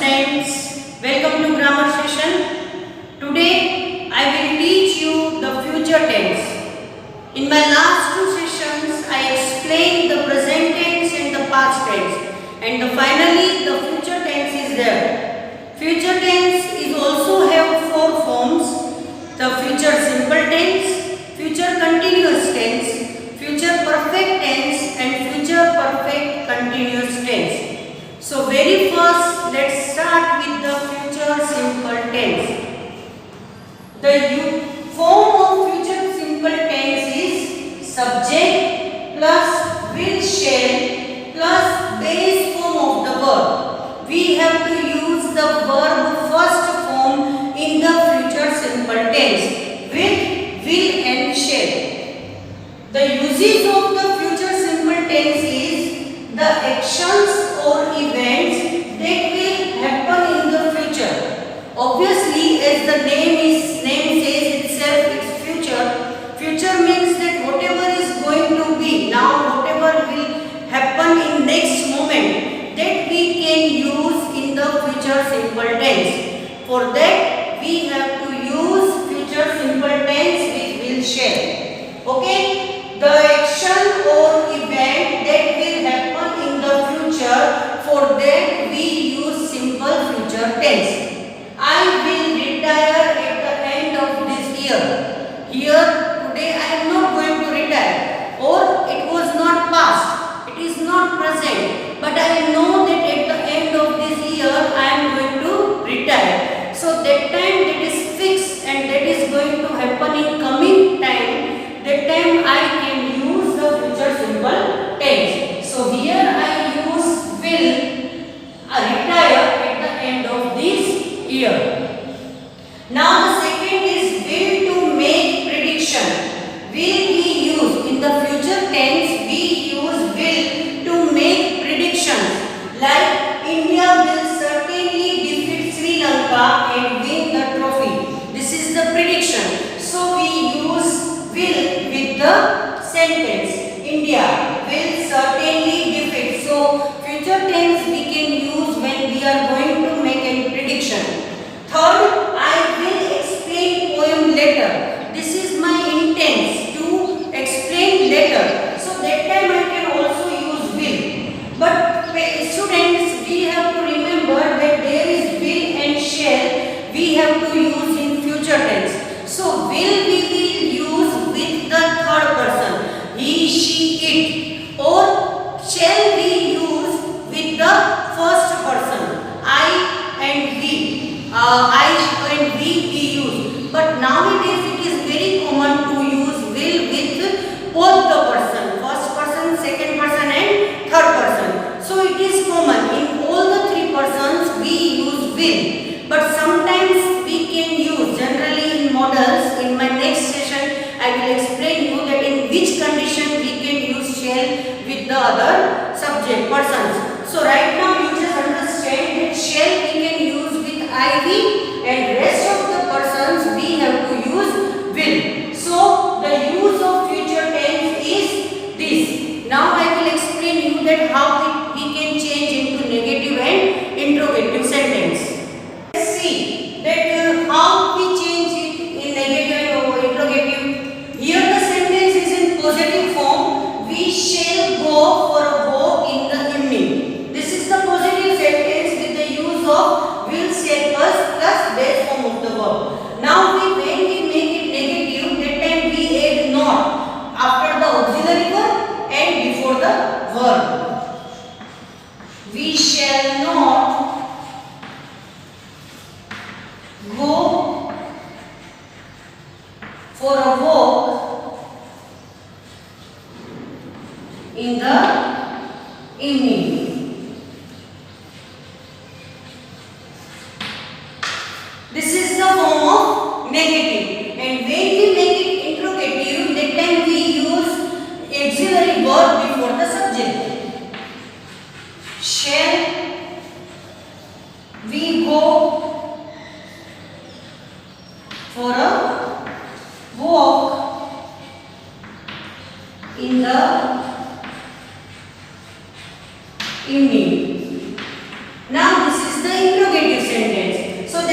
students, welcome to grammar session. Today I will teach you the future tense. In my last two sessions I explained the present tense and the past tense, and finally the future tense is there. Future tense is also have four forms: the future simple tense, future continuous tense, future perfect tense and future perfect continuous tense. So very first let's start with the future simple tense. The form of future simple tense is subject plus will shall plus base form of the verb. We have to use the verb first form in the future simple tense with will and shall. The uses of the future simple tense is the actions or events that will happen in the future. Obviously, as the name says itself, it's future. Future means that whatever is going to be now, whatever will happen in next moment, that we can use in the future simple tense. For that, we have to use future simple tense with will shall. Okay? The action or event that will happen in the future, for that we use simple future tense. I will retire at the end of this year. Here today I am not going to retire, or it was not past, it is not present, but I know that at the end of this year I am going to retire. So that time that is fixed and that is going to happen in coming time, that time I can use the future simple tense. So here I use will retire at the end of this year. Now the second is will to make prediction. Will we use in the future tense? We use will to make predictions. Like India will certainly defeat Sri Lanka and win the trophy. This is the prediction. So we use will with the sentence. India will certainly defeat. So future tense we can use when we are going to make a prediction. Third, I will explain poem later. This is my intent to explain later. So that time I can also use will. But students, we have to remember that there is will and shall we have to use in future tense. So will we will use with the third person, he, she, it, or shall we use with the first person, I and we. I and we use, but nowadays it is very common to use will with both the person, first person, second person and third person. So it is common in all the three persons we use will, but sometimes we can use generally in models. In my next session I will explain you that in which condition we can use shall with the other subject persons. So right now you just understand that shall we can use with IV and rest of the persons we have to use will. So the use of future tense is this. Now I will explain you that how we can change into negative and interrogative sentence. Let's see that how we change it in negative or interrogative. Here the sentence is in positive form. We shall go for a walk in the evening. This is the positive sentence with the use of will shall plus base form of the verb. Now when we make it negative, that time we add not after the auxiliary verb and before the verb. We shall not go for a walk in the evening. This is the form of negative, and when we make it interrogative, that time we use auxiliary verb before the subject. Shall we go for a walk in the evening? Now this is the interrogative.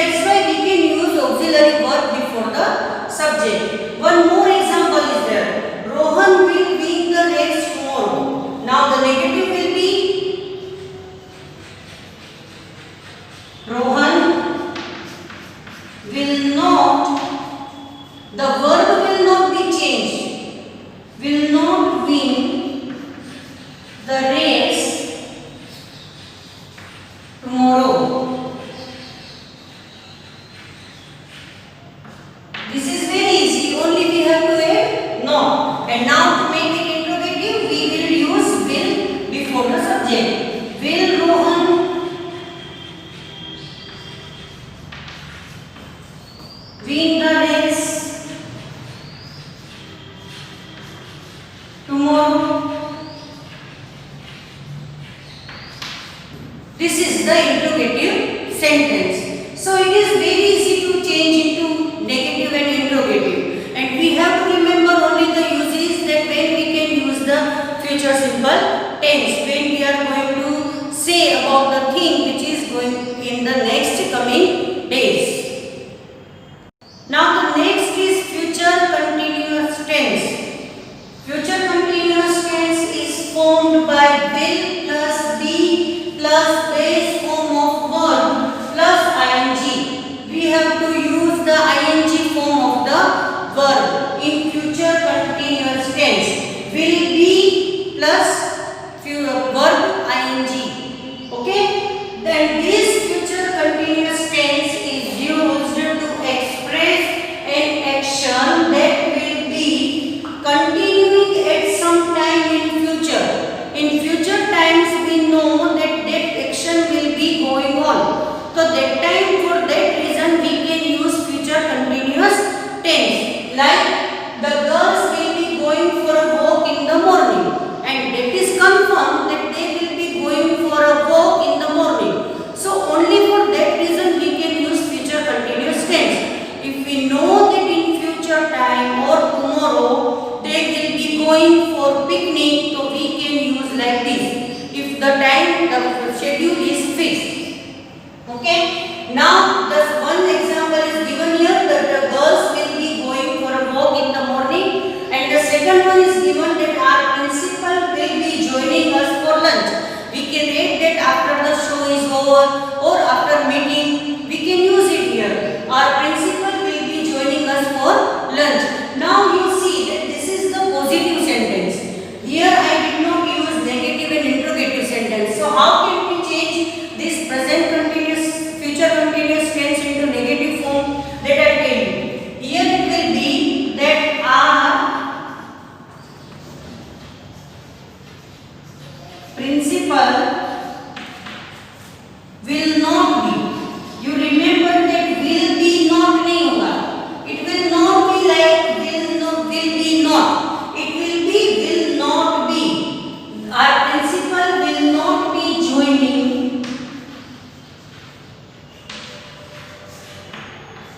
that's why we can use auxiliary verb before the subject. One more example is there. Rohan will win the race tomorrow. Now the negative will be Rohan will not, the verb will not be changed, will not win the race tomorrow. This is very easy, only we have to add not. And now to make it interrogative, we will use will before the subject. Will Rohan win the race tomorrow? This is the interrogative sentence. So it is very easy to change into negative and interrogative. And we have to remember only the uses that when we can use the future simple tense, when we are going to say about the thing which is going in the next coming days. Now the next is future continuous tense. Future continuous tense is formed by will plus be plus base form of verb plus ing. We have to use the ing form of the verb in future continuous tense. Will be plus verb ing. Okay? Then this future continuous tense is used to express an action that will be continuing at some time in future. In future times we know that that action will be going on. So that time, for that reason we can use future continuous tense. Like the girls will be going for a walk in the morning, and that is confirmed that they will be going for a walk in the morning. So only for that reason we can use future continuous tense. If we know that in future time or tomorrow they will be going for picnic, so we can use like this. If the time, the schedule is fixed. Okay. Now the one example is given here that the girls will be going for a walk in the morning, and the second one is given that our principal will be joining us for lunch. We can add that after the show is over or after meeting, we can use it here. Our principal will be joining us for lunch. Now you see that this is the positive sentence. Here I did not use negative and interrogative sentence. So how can we change this present continuous, future continuous tense into negative form? That I tell you. Here it will be that our principal will not be. You remember that will be not nahi hoga. It will not be like will be not. It will be will not be. Our principal will not be joining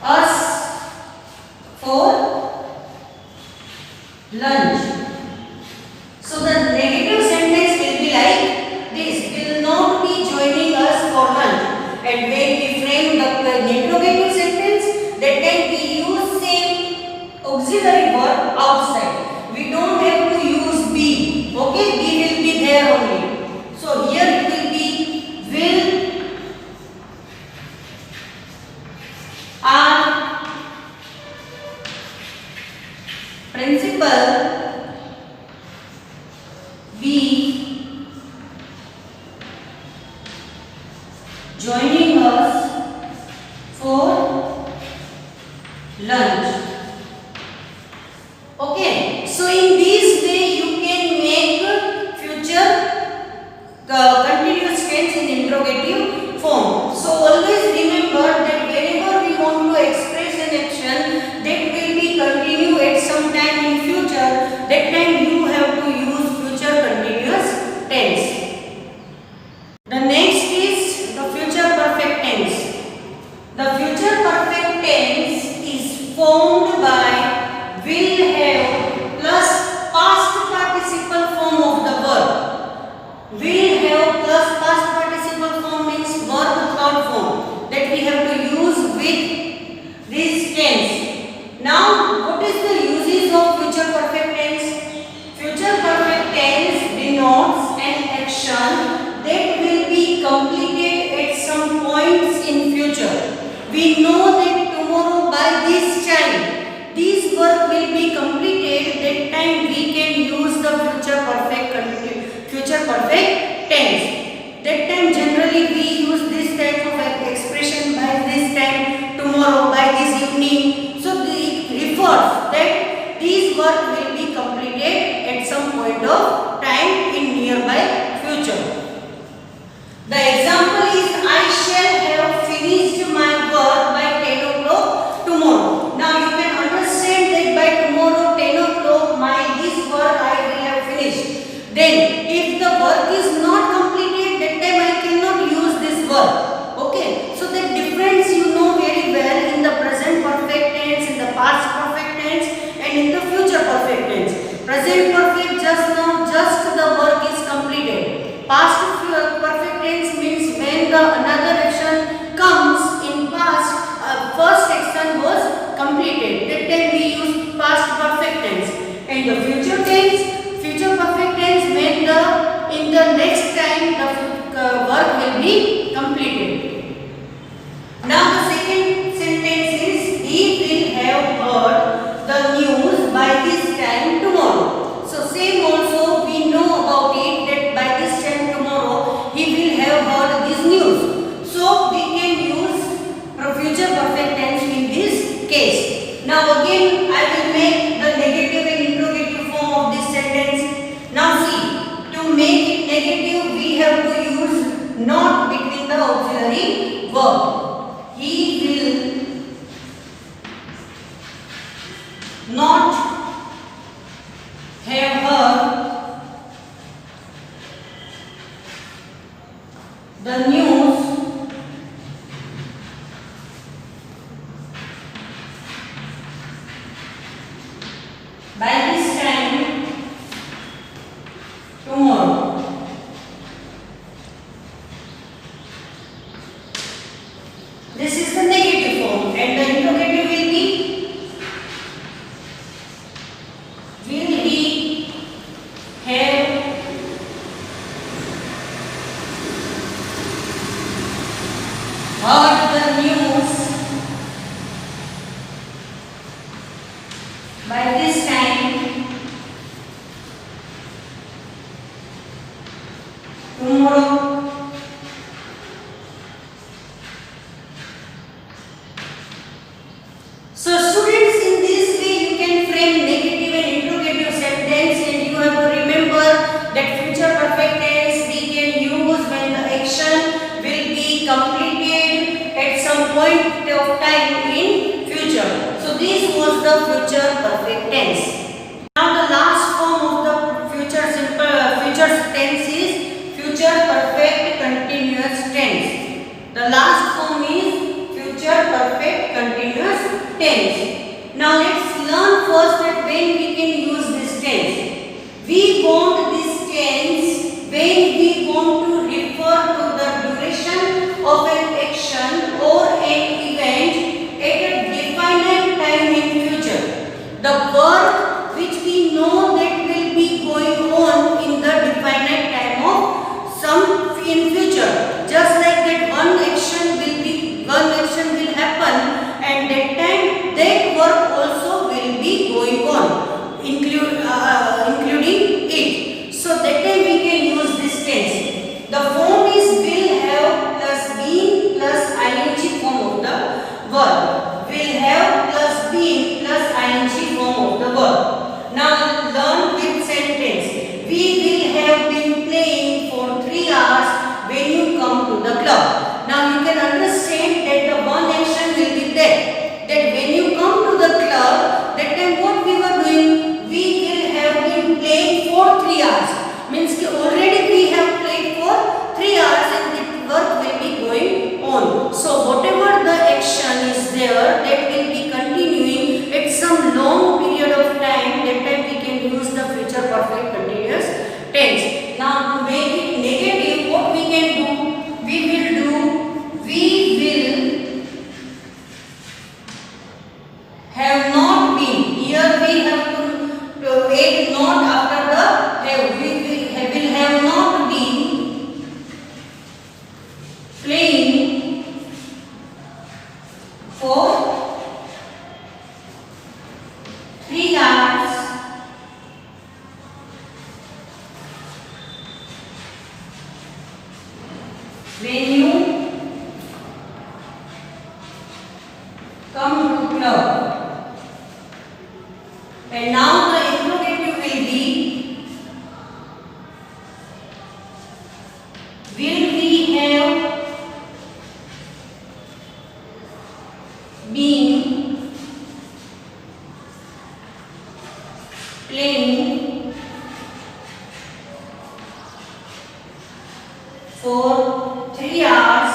us for lunch. So the negative sentence will be like this: will not be joining us for lunch. And when we frame the interrogative sentence, that time we use same auxiliary verb outside. We don't have to use be. Okay, be will be there only. So here it will be will our principal be joining us for lunch. Okay, so in this way you can make future continuous tense in interrogative form. So always remember that whenever we want to express an action that will be continue at some time in future, that time you have to use future continuous tense. The next is the future perfect tense. The future perfect tense is formed points in future. We know that tomorrow by this time this work will be completed. That time we can use the future perfect tense. That time generally we use this type of expression by this time tomorrow, by this evening. So it refers that this work will be completed at some point of time in nearby future. The example is I shall have finished my work by 10 o'clock tomorrow. Now you can understand that by tomorrow 10 o'clock this work I will have finished. Then if the work is not completed, that time I cannot use this work. Okay, so the difference you know very well in the present perfect tense, in the past perfect tense and in the future perfect tense. Present perfect just the work is completed. Past perfect tense means when the another action comes in past, first action was completed. That time we use past perfect tense. And the future tense, future perfect tense when in the next time the work will be completed. Now the second sentence is he will have heard the news by this time tomorrow. So same also we know about it that by this time tomorrow he will have heard this news. So we can use future perfect tense in this case. Now again I will make the negative and interrogative form of this sentence. Now see, to make it negative we have to use not between the auxiliary verb. He will not have heard the news by this time tomorrow. This is the negative form and the interrogative will be will he have heard the news by this time tomorrow. So students, in this way you can frame negative and interrogative sentence, and you have to remember that future perfect tense we can use when the action will be completed at some point of time in future. So this was the future perfect tense. Now the last form of the future tense is future perfect continuous tense. The last form is future perfect continuous tense. Now let's learn first that when we can use this tense. We want this tense when we want to refer to the duration of an action or an event at a definite time in future. The work which we know that will be going on in the definite time of some in future. Just like that one action will happen, and that time that work also will be going on, including it. So that time we can use this tense. The form is will have plus been plus ing form of the verb. Will have plus been plus ing form of the verb. Now learn with sentence. We will have been playing for 3 hours when you come to the club. Now you can understand that the one action will be there. That when you come to the club, that time what we were doing? We will have been playing for 3 hours. Means already we have played for 3 hours and the work will be going on. So whatever the action is there, that will be continuing at some long period of time. That time we can use the future perfect continuous tense. Now to make it negative, what we can do? We will have not been. Here we have to add not after the have. We will have not been playing being playing for 3 hours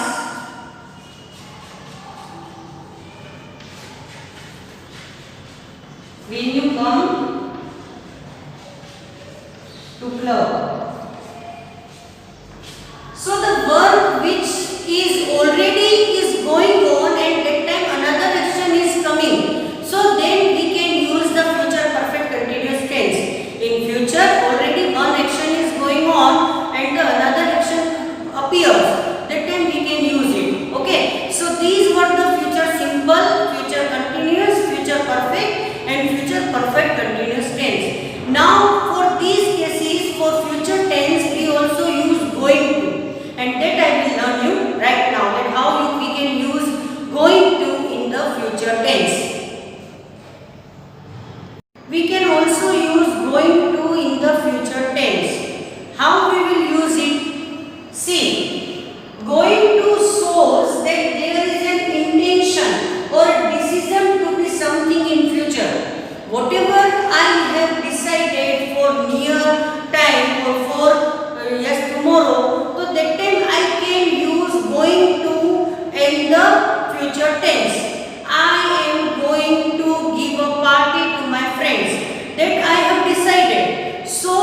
when you come to club. So the work which is already is going on and that time another action is coming. So then we can use the future perfect continuous tense. In future already one action is going on and the another action appears. That time we can use it. Okay. So these were the future simple, future continuous, future perfect and future perfect continuous tense. Now for these cases for future tense we also use going to. And that I will learn you right now that how we can use going to in the future tense. We can also use going to in the future tense. How we will use it? See, going to shows that there is an intention or decision to be something in future. Whatever I have decided for near time or for yes tomorrow, so that time I can use going to in the future tense. I am going to give a party to my friends. That I have decided. So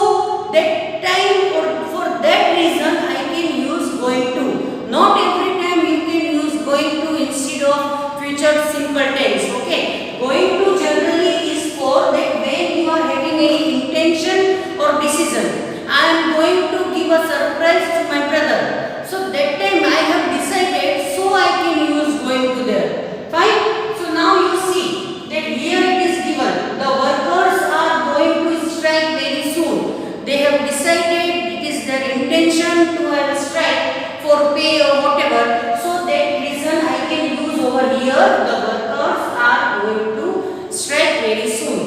that time or for that reason I can use going to. Not every time you can use going to instead of future simple tense. Okay. Going to generally is for that when you are having any intention or decision. I am going to give a surprise to my brother. So that time I have decided, so I can use going to there. Fine. So now you see that here it is given. The workers are going to strike very soon. They have decided it is their intention to have a strike for pay or whatever. So that reason I can use over here. The workers are going to strike very soon.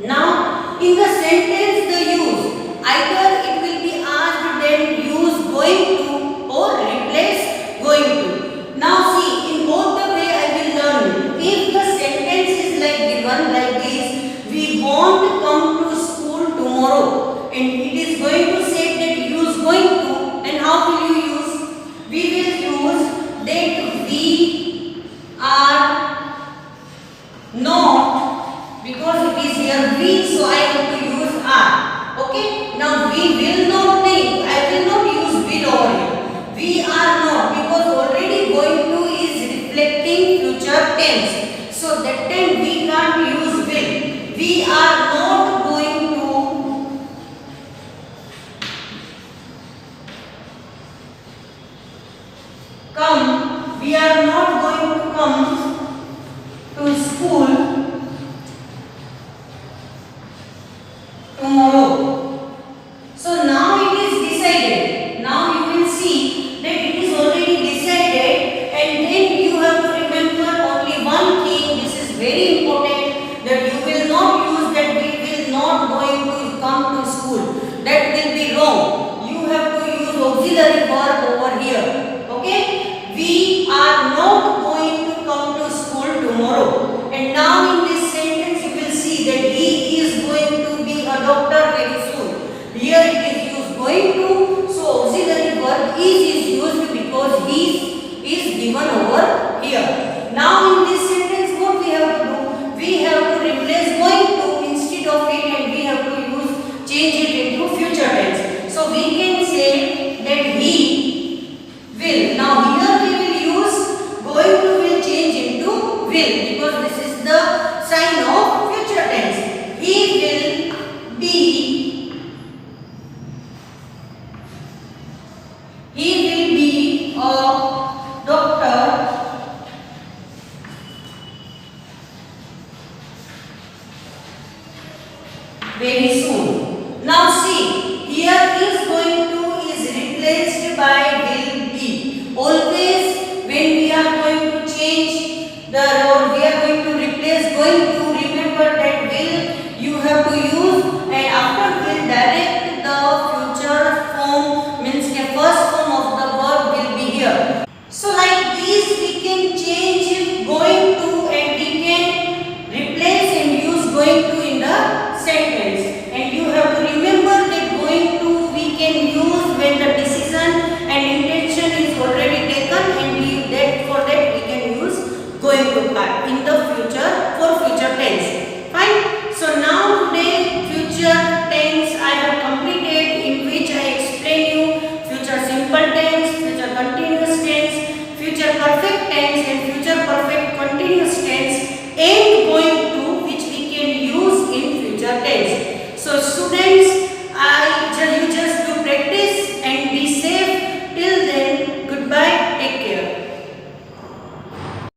Now in the sentence the use either it will be asked then use going to or replace going to. Now see in both the way I will learn. If the sentence is like given like this, we won't come to school tomorrow and it is going to say that use going to, and how will you use? We will use that we are not, because it is here we, so I have to use are. Okay. Now we will not think. I will not use will over here. We are not, because already going to is reflecting future tense. So that time we can't use will. We are not going to come. We are not going to come to school tomorrow. So now it is decided. Now you can see that it is already decided, and then you have to remember only one thing. This is very important, that you will not use that we will not going to come to school. That will be wrong. You have to use auxiliary verb over here. Okay? We are not going to come to school tomorrow. And now in this sentence you will see that he is going to be a doctor very soon. Here it is used going to, so auxiliary verb is used because he is given over here. Now in this sentence what we have to do? We have to replace going to instead of it, and we have to change it into future tense. So we can say that he will. Now here we will use going to will change into will, because this is the sign of future tense. He will be a doctor very soon. Now see, here is going to is replaced by will be. Always when we are going to change the or we are tense and future perfect continuous tense and